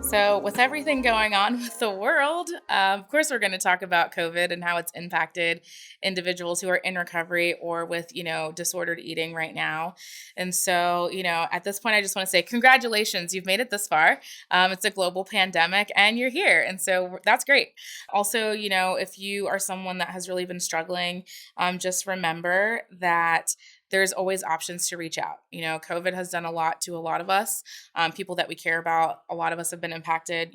So, with everything going on with the world, of course, we're going to talk about COVID and how it's impacted individuals who are in recovery or with, disordered eating right now. And so, at this point, I just want to say congratulations, you've made it this far. It's a global pandemic and you're here. And so that's great. Also, if you are someone that has really been struggling, just remember that there's always options to reach out. COVID has done a lot to a lot of us, people that we care about. A lot of us have been impacted,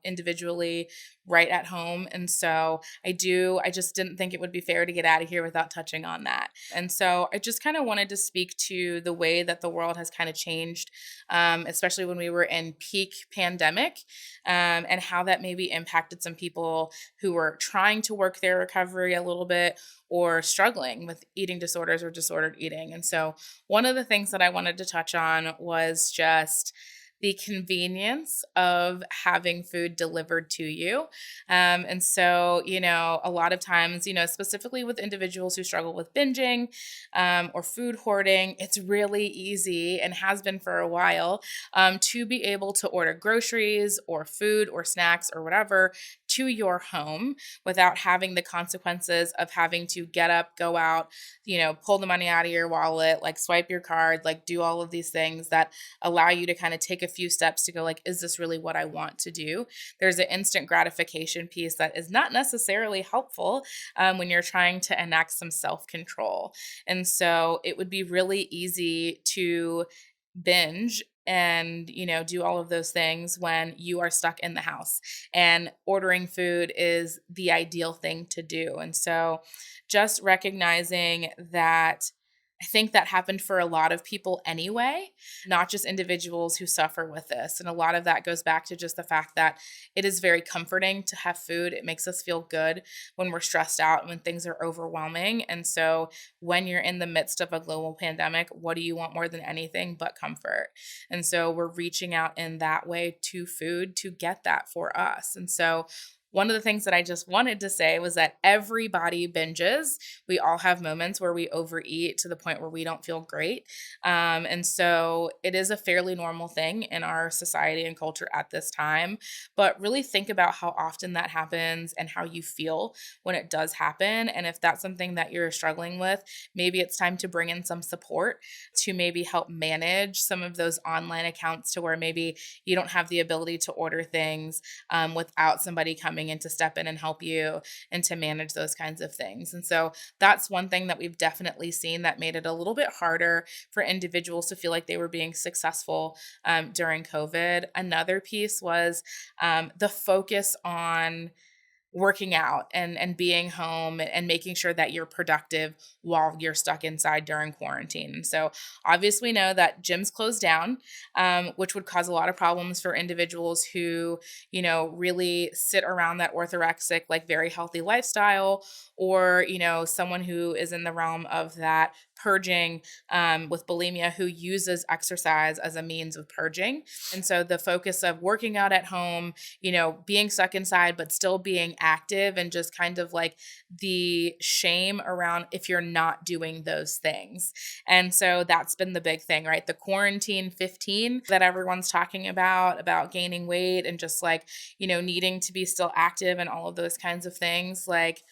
individually right at home. And so I just didn't think it would be fair to get out of here without touching on that. And so I just kind of wanted to speak to the way that the world has kind of changed, especially when we were in peak pandemic, and how that maybe impacted some people who were trying to work their recovery a little bit or struggling with eating disorders or disordered eating. And so one of the things that I wanted to touch on was just the convenience of having food delivered to you. And so, a lot of times, specifically with individuals who struggle with binging or food hoarding, it's really easy and has been for a while to be able to order groceries or food or snacks or whatever to your home without having the consequences of having to get up, go out, pull the money out of your wallet, like swipe your card, like do all of these things that allow you to kind of take a few steps to go like, is this really what I want to do? There's an instant gratification piece that is not necessarily helpful when you're trying to enact some self-control. And so it would be really easy to binge and do all of those things when you are stuck in the house, and ordering food is the ideal thing to do. And so just recognizing that, I think that happened for a lot of people anyway, not just individuals who suffer with this. And a lot of that goes back to just the fact that it is very comforting to have food. It makes us feel good when we're stressed out, when things are overwhelming. And so when you're in the midst of a global pandemic, what do you want more than anything but comfort? And so we're reaching out in that way to food to get that for us. And so one of the things that I just wanted to say was that everybody binges. We all have moments where we overeat to the point where we don't feel great. And so it is a fairly normal thing in our society and culture at this time. But really think about how often that happens and how you feel when it does happen. And if that's something that you're struggling with, maybe it's time to bring in some support to maybe help manage some of those online accounts to where maybe you don't have the ability to order things without somebody coming in to step in and help you and to manage those kinds of things. And so that's one thing that we've definitely seen that made it a little bit harder for individuals to feel like they were being successful during COVID. Another piece was the focus on working out and being home and making sure that you're productive while you're stuck inside during quarantine. And so obviously know that gyms closed down, which would cause a lot of problems for individuals who, really sit around that orthorexic, like very healthy lifestyle, or, someone who is in the realm of that purging with bulimia who uses exercise as a means of purging. And so the focus of working out at home, being stuck inside, but still being active, and just kind of like the shame around if you're not doing those things. And so that's been the big thing, right? The quarantine 15 that everyone's talking about gaining weight and just like, needing to be still active and all of those kinds of things. Like,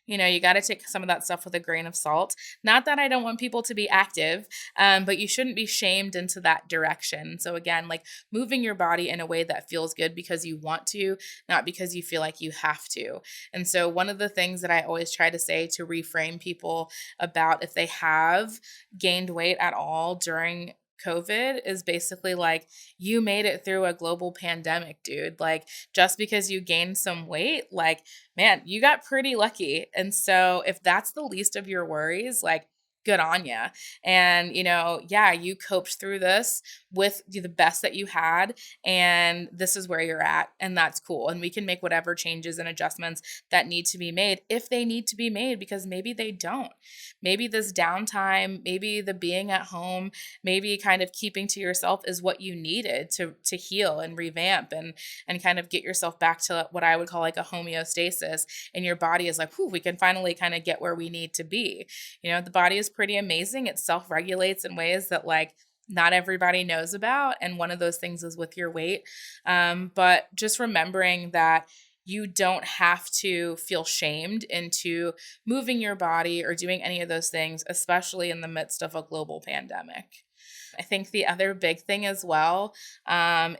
you got to take some of that stuff with a grain of salt. Not that I don't want people to be active, but you shouldn't be shamed into that direction. So again, like moving your body in a way that feels good because you want to, not because you feel like you have to. And so one of the things that I always try to say to reframe people about if they have gained weight at all during COVID is basically like, you made it through a global pandemic, dude. Like, just because you gained some weight, like, man, you got pretty lucky. And so if that's the least of your worries, like, good on you. And, yeah, you coped through this with the best that you had. And this is where you're at. And that's cool. And we can make whatever changes and adjustments that need to be made if they need to be made, because maybe they don't. Maybe this downtime, maybe the being at home, maybe kind of keeping to yourself is what you needed to heal and revamp and kind of get yourself back to what I would call like a homeostasis. And your body is like, whew, we can finally kind of get where we need to be. The body is pretty amazing. It self-regulates in ways that like not everybody knows about. And one of those things is with your weight. But just remembering that you don't have to feel shamed into moving your body or doing any of those things, especially in the midst of a global pandemic. I think the other big thing as well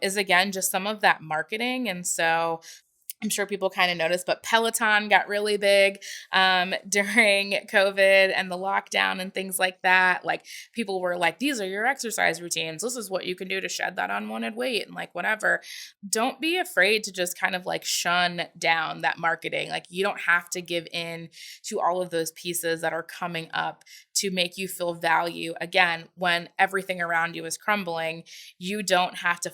is, again, just some of that marketing. And so I'm sure people kind of noticed, but Peloton got really big during COVID and the lockdown and things like that. Like people were like, these are your exercise routines. This is what you can do to shed that unwanted weight and like whatever. Don't be afraid to just kind of like shun down that marketing. Like you don't have to give in to all of those pieces that are coming up to make you feel value. Again, when everything around you is crumbling, you don't have to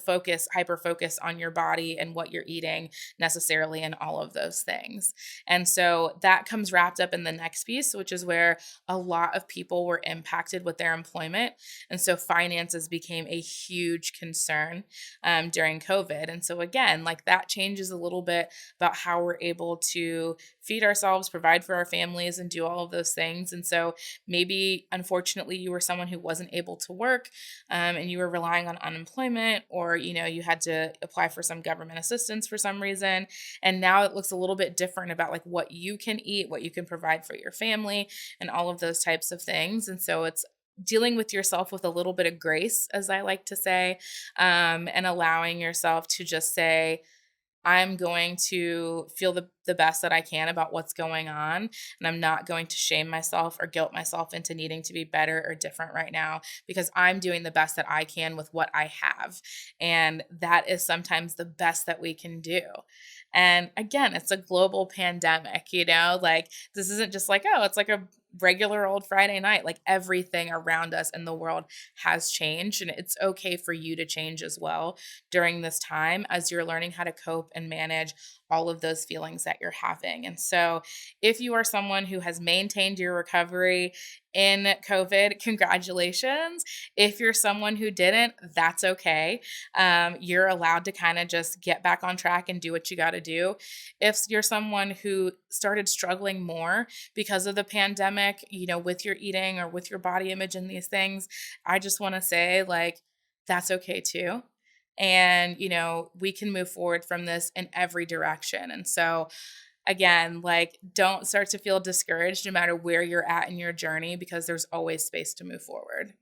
hyper focus on your body and what you're eating necessarily in all of those things. And so that comes wrapped up in the next piece, which is where a lot of people were impacted with their employment. And so finances became a huge concern during COVID. And so again, like that changes a little bit about how we're able to feed ourselves, provide for our families, and do all of those things. And so maybe, unfortunately, you were someone who wasn't able to work and you were relying on unemployment, or, you had to apply for some government assistance for some reason. And now it looks a little bit different about like what you can eat, what you can provide for your family, and all of those types of things. And so it's dealing with yourself with a little bit of grace, as I like to say, and allowing yourself to just say, I'm going to feel the best that I can about what's going on. And I'm not going to shame myself or guilt myself into needing to be better or different right now, because I'm doing the best that I can with what I have. And that is sometimes the best that we can do. And again, it's a global pandemic, like this isn't just like, oh, it's like a regular old Friday night. Like everything around us in the world has changed, and it's okay for you to change as well during this time as you're learning how to cope and manage all of those feelings that you're having. And so if you are someone who has maintained your recovery in COVID, congratulations. If you're someone who didn't, that's okay. You're allowed to kind of just get back on track and do what you got to do. If you're someone who started struggling more because of the pandemic, with your eating or with your body image and these things, I just want to say, like, that's okay too. And, we can move forward from this in every direction. And so, again, like, don't start to feel discouraged no matter where you're at in your journey, because there's always space to move forward.